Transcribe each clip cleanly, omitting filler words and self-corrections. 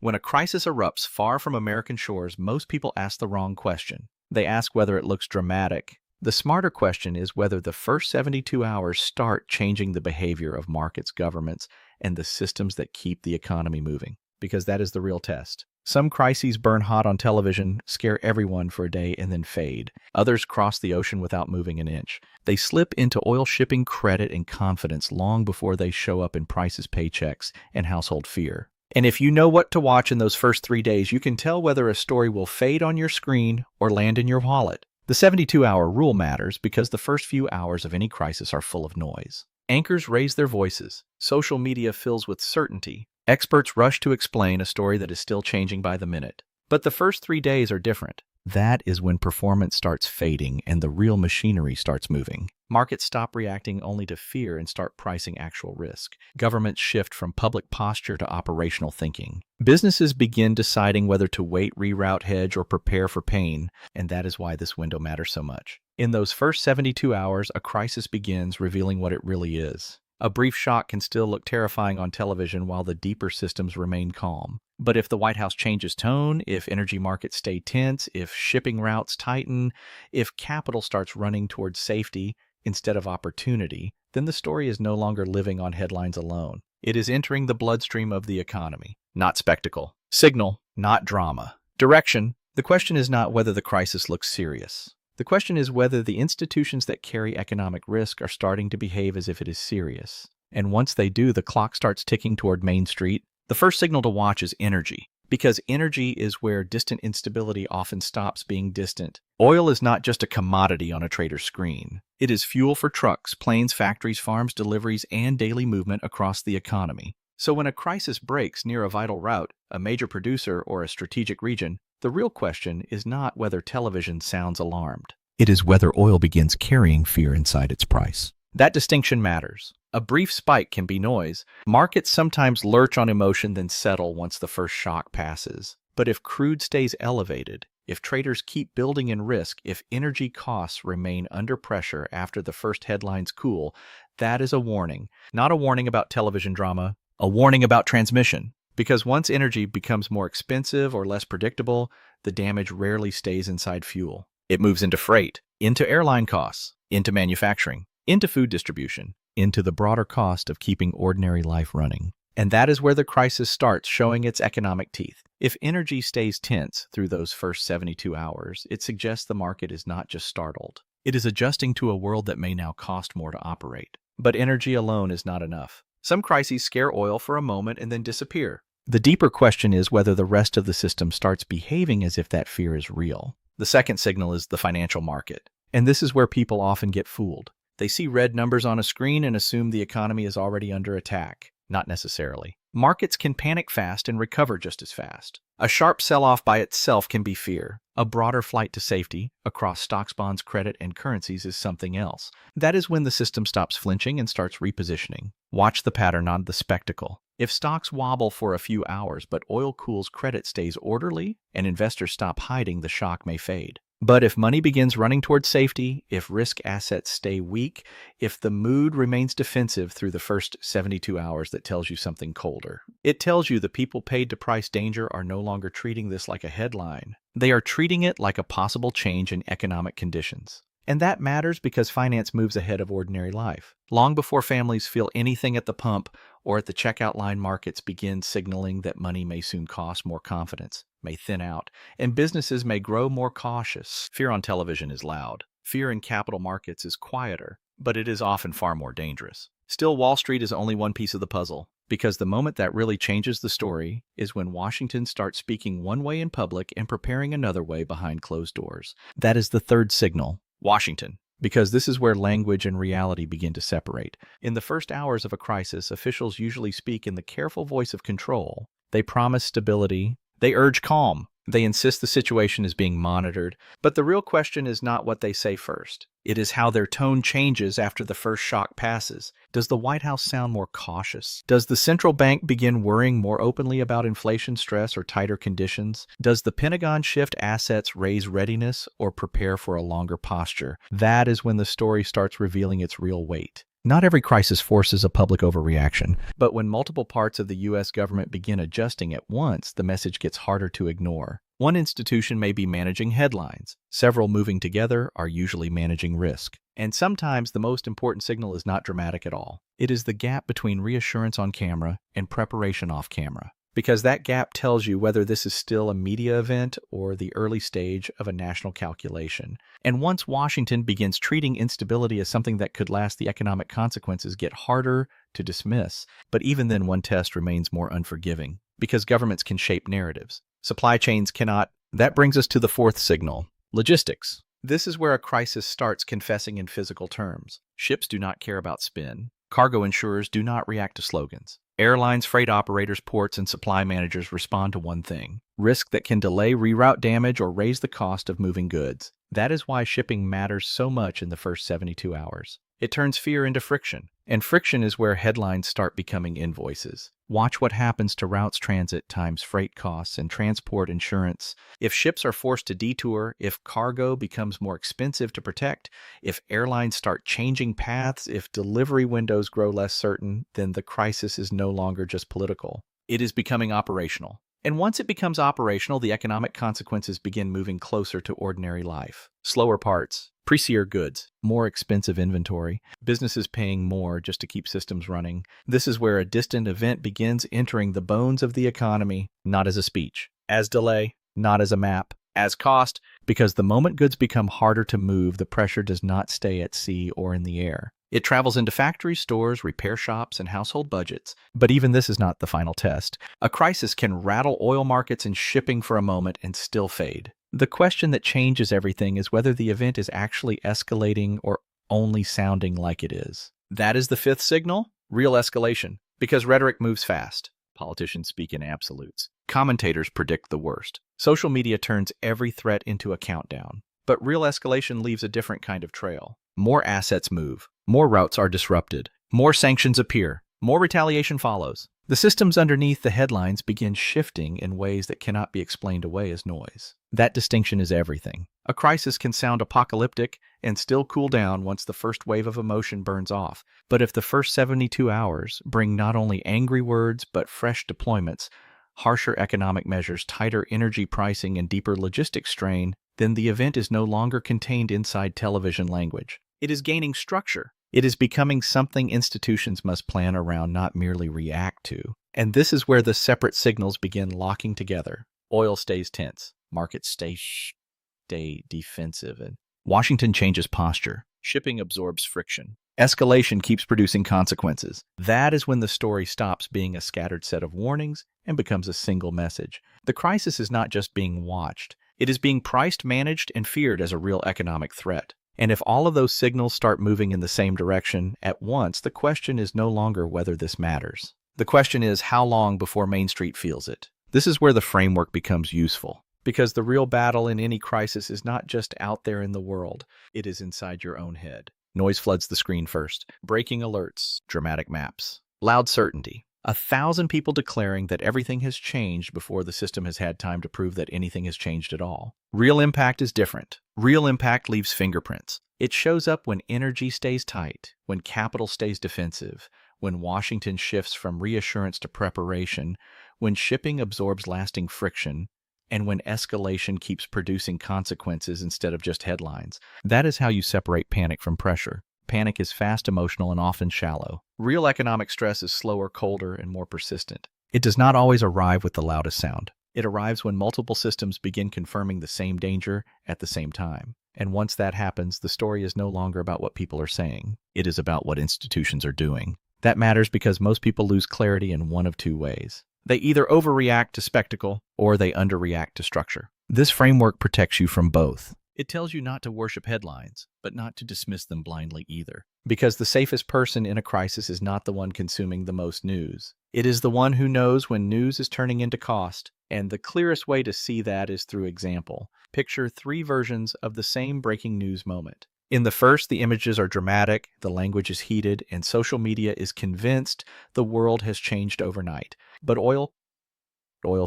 When a crisis erupts far from American shores, most people ask the wrong question. They ask whether it looks dramatic. The smarter question is whether the first 72 hours start changing the behavior of markets, governments, and the systems that keep the economy moving, because that is the real test. Some crises burn hot on television, scare everyone for a day, and then fade. Others cross the ocean without moving an inch. They slip into oil shipping, credit, and confidence long before they show up in prices, paychecks, and household fear. And if you know what to watch in those first 3 days, you can tell whether a story will fade on your screen or land in your wallet. The 72-hour rule matters because the first few hours of any crisis are full of noise. Anchors raise their voices. Social media fills with certainty. Experts rush to explain a story that is still changing by the minute. But the first 3 days are different. That is when performance starts fading and the real machinery starts moving. Markets stop reacting only to fear and start pricing actual risk. Governments shift from public posture to operational thinking. Businesses begin deciding whether to wait, reroute, hedge, or prepare for pain, and that is why this window matters so much. In those first 72 hours, a crisis begins, revealing what it really is. A brief shock can still look terrifying on television while the deeper systems remain calm. But if the White House changes tone, if energy markets stay tense, if shipping routes tighten, if capital starts running towards safety instead of opportunity, then the story is no longer living on headlines alone. It is entering the bloodstream of the economy, not spectacle. Signal, not drama. Direction, the question is not whether the crisis looks serious. The question is whether the institutions that carry economic risk are starting to behave as if it is serious. And once they do, the clock starts ticking toward Main Street. The first signal to watch is energy, because energy is where distant instability often stops being distant. Oil is not just a commodity on a trader's screen. It is fuel for trucks, planes, factories, farms, deliveries, and daily movement across the economy. So when a crisis breaks near a vital route, a major producer, or a strategic region, the real question is not whether television sounds alarmed. It is whether oil begins carrying fear inside its price. That distinction matters. A brief spike can be noise. Markets sometimes lurch on emotion then settle once the first shock passes. But if crude stays elevated, if traders keep building in risk, if energy costs remain under pressure after the first headlines cool, that is a warning. Not a warning about television drama, a warning about transmission. Because once energy becomes more expensive or less predictable, the damage rarely stays inside fuel. It moves into freight, into airline costs, into manufacturing, into food distribution, into the broader cost of keeping ordinary life running. And that is where the crisis starts showing its economic teeth. If energy stays tense through those first 72 hours, it suggests the market is not just startled. It is adjusting to a world that may now cost more to operate. But energy alone is not enough. Some crises scare oil for a moment and then disappear. The deeper question is whether the rest of the system starts behaving as if that fear is real. The second signal is the financial market. And this is where people often get fooled. They see red numbers on a screen and assume the economy is already under attack. Not necessarily. Markets can panic fast and recover just as fast. A sharp sell-off by itself can be fear. A broader flight to safety across stocks, bonds, credit, and currencies is something else. That is when the system stops flinching and starts repositioning. Watch the pattern, not the spectacle. If stocks wobble for a few hours, but oil cools, credit stays orderly, and investors stop hiding, the shock may fade. But if money begins running towards safety, if risk assets stay weak, if the mood remains defensive through the first 72 hours, that tells you something colder. It tells you the people paid to price danger are no longer treating this like a headline. They are treating it like a possible change in economic conditions. And that matters because finance moves ahead of ordinary life. Long before families feel anything at the pump or at the checkout line, markets begin signaling that money may soon cost more, confidence may thin out, and businesses may grow more cautious. Fear on television is loud. Fear in capital markets is quieter, but it is often far more dangerous. Still, Wall Street is only one piece of the puzzle, because the moment that really changes the story is when Washington starts speaking one way in public and preparing another way behind closed doors. That is the third signal. Washington, because this is where language and reality begin to separate. In the first hours of a crisis, officials usually speak in the careful voice of control. They promise stability. They urge calm. They insist the situation is being monitored. But the real question is not what they say first. It is how their tone changes after the first shock passes. Does the White House sound more cautious? Does the central bank begin worrying more openly about inflation, stress, or tighter conditions? Does the Pentagon shift assets, raise readiness, or prepare for a longer posture? That is when the story starts revealing its real weight. Not every crisis forces a public overreaction, but when multiple parts of the U.S. government begin adjusting at once, the message gets harder to ignore. One institution may be managing headlines. Several moving together are usually managing risk. And sometimes the most important signal is not dramatic at all. It is the gap between reassurance on camera and preparation off camera. Because that gap tells you whether this is still a media event or the early stage of a national calculation. And once Washington begins treating instability as something that could last, the economic consequences get harder to dismiss. But even then, one test remains more unforgiving, because governments can shape narratives. Supply chains cannot. That brings us to the fourth signal: logistics. This is where a crisis starts confessing in physical terms. Ships do not care about spin. Cargo insurers do not react to slogans. Airlines, freight operators, ports, and supply managers respond to one thing: risk that can delay, reroute damage, or raise the cost of moving goods. That is why shipping matters so much in the first 72 hours. It turns fear into friction, and friction is where headlines start becoming invoices. Watch what happens to routes, transit times, freight costs, and transport insurance. If ships are forced to detour, if cargo becomes more expensive to protect, if airlines start changing paths, if delivery windows grow less certain, then the crisis is no longer just political. It is becoming operational. And once it becomes operational, the economic consequences begin moving closer to ordinary life. Slower parts, pricier goods, more expensive inventory, businesses paying more just to keep systems running. This is where a distant event begins entering the bones of the economy, not as a speech, as delay, not as a map, as cost, because the moment goods become harder to move, the pressure does not stay at sea or in the air. It travels into factories, stores, repair shops, and household budgets. But even this is not the final test. A crisis can rattle oil markets and shipping for a moment and still fade. The question that changes everything is whether the event is actually escalating or only sounding like it is. That is the fifth signal: real escalation. Because rhetoric moves fast. Politicians speak in absolutes. Commentators predict the worst. Social media turns every threat into a countdown. But real escalation leaves a different kind of trail. More assets move. More routes are disrupted. More sanctions appear. More retaliation follows. The systems underneath the headlines begin shifting in ways that cannot be explained away as noise. That distinction is everything. A crisis can sound apocalyptic and still cool down once the first wave of emotion burns off. But if the first 72 hours bring not only angry words but fresh deployments, harsher economic measures, tighter energy pricing, and deeper logistics strain, then the event is no longer contained inside television language. It is gaining structure. It is becoming something institutions must plan around, not merely react to. And this is where the separate signals begin locking together. Oil stays tense. Markets stay defensive. And Washington changes posture. Shipping absorbs friction. Escalation keeps producing consequences. That is when the story stops being a scattered set of warnings and becomes a single message. The crisis is not just being watched. It is being priced, managed, and feared as a real economic threat. And if all of those signals start moving in the same direction at once, the question is no longer whether this matters. The question is how long before Main Street feels it. This is where the framework becomes useful, because the real battle in any crisis is not just out there in the world, it is inside your own head. Noise floods the screen first. Breaking alerts, dramatic maps, loud certainty. 1,000 people declaring that everything has changed before the system has had time to prove that anything has changed at all. Real impact is different. Real impact leaves fingerprints. It shows up when energy stays tight, when capital stays defensive, when Washington shifts from reassurance to preparation, when shipping absorbs lasting friction, and when escalation keeps producing consequences instead of just headlines. That is how you separate panic from pressure. Panic is fast, emotional, and often shallow. Real economic stress is slower, colder, and more persistent. It does not always arrive with the loudest sound. It arrives when multiple systems begin confirming the same danger at the same time. And once that happens, the story is no longer about what people are saying. It is about what institutions are doing. That matters because most people lose clarity in one of two ways. They either overreact to spectacle or they underreact to structure. This framework protects you from both. It tells you not to worship headlines, but not to dismiss them blindly either. Because the safest person in a crisis is not the one consuming the most news. It is the one who knows when news is turning into cost. And the clearest way to see that is through example. Picture 3 versions of the same breaking news moment. In the first, the images are dramatic, the language is heated, and social media is convinced the world has changed overnight. But oil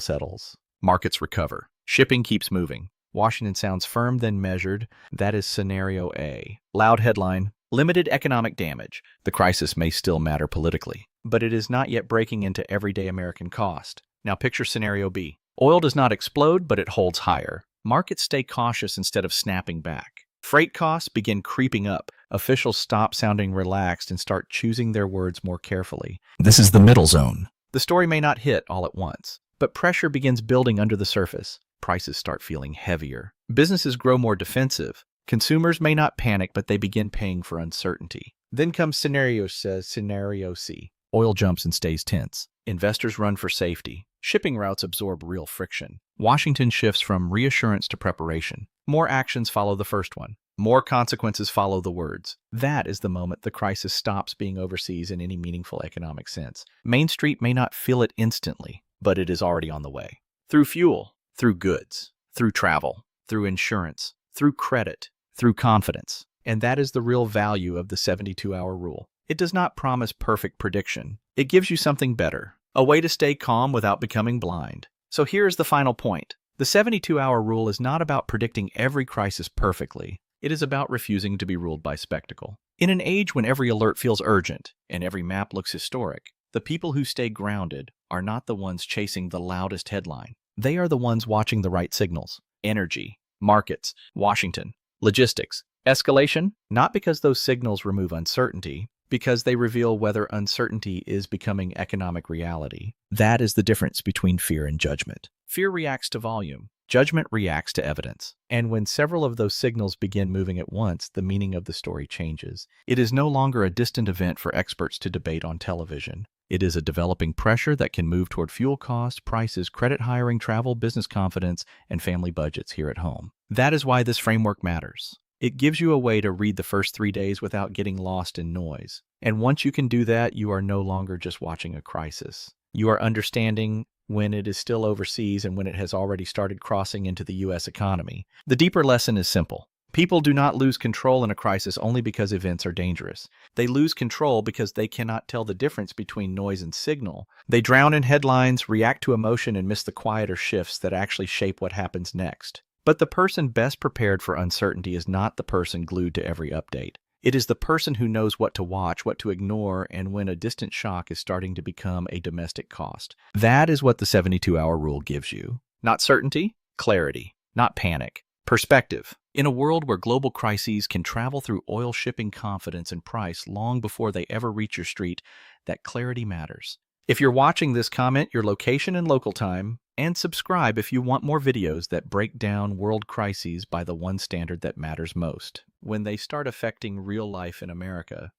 settles. Markets recover. Shipping keeps moving. Washington sounds firm then measured. That is scenario A. Loud headline, Limited economic damage. The crisis may still matter politically, but it is not yet breaking into everyday American cost. Now picture scenario B. Oil does not explode, but it holds higher. Markets stay cautious instead of snapping back. Freight costs begin creeping up. Officials stop sounding relaxed and start choosing their words more carefully. This is the middle zone. The story may not hit all at once, but pressure begins building under the surface. Prices start feeling heavier. Businesses grow more defensive. Consumers may not panic, but they begin paying for uncertainty. Then comes scenario C. Oil jumps and stays tense. Investors run for safety. Shipping routes absorb real friction. Washington shifts from reassurance to preparation. More actions follow the first one. More consequences follow the words. That is the moment the crisis stops being overseas in any meaningful economic sense. Main Street may not feel it instantly, but it is already on the way. Through fuel, through goods, through travel, through insurance, through credit, through confidence. And that is the real value of the 72-hour rule. It does not promise perfect prediction. It gives you something better, a way to stay calm without becoming blind. So here is the final point. The 72-hour rule is not about predicting every crisis perfectly. It is about refusing to be ruled by spectacle. In an age when every alert feels urgent and every map looks historic, the people who stay grounded are not the ones chasing the loudest headline. They are the ones watching the right signals. Energy, markets, Washington, logistics, escalation, not because those signals remove uncertainty, because they reveal whether uncertainty is becoming economic reality. That is the difference between fear and judgment. Fear reacts to volume. Judgment reacts to evidence. And when several of those signals begin moving at once, the meaning of the story changes. It is no longer a distant event for experts to debate on television. It is a developing pressure that can move toward fuel costs, prices, credit hiring, travel, business confidence, and family budgets here at home. That is why this framework matters. It gives you a way to read the first 3 days without getting lost in noise. And once you can do that, you are no longer just watching a crisis. You are understanding when it is still overseas and when it has already started crossing into the U.S. economy. The deeper lesson is simple. People do not lose control in a crisis only because events are dangerous. They lose control because they cannot tell the difference between noise and signal. They drown in headlines, react to emotion, and miss the quieter shifts that actually shape what happens next. But the person best prepared for uncertainty is not the person glued to every update. It is the person who knows what to watch, what to ignore, and when a distant shock is starting to become a domestic cost. That is what the 72-hour rule gives you. Not certainty, clarity. Not panic, perspective. In a world where global crises can travel through oil shipping confidence and price long before they ever reach your street, that clarity matters. If you're watching this, comment your location and local time, and subscribe if you want more videos that break down world crises by the one standard that matters most, when they start affecting real life in America.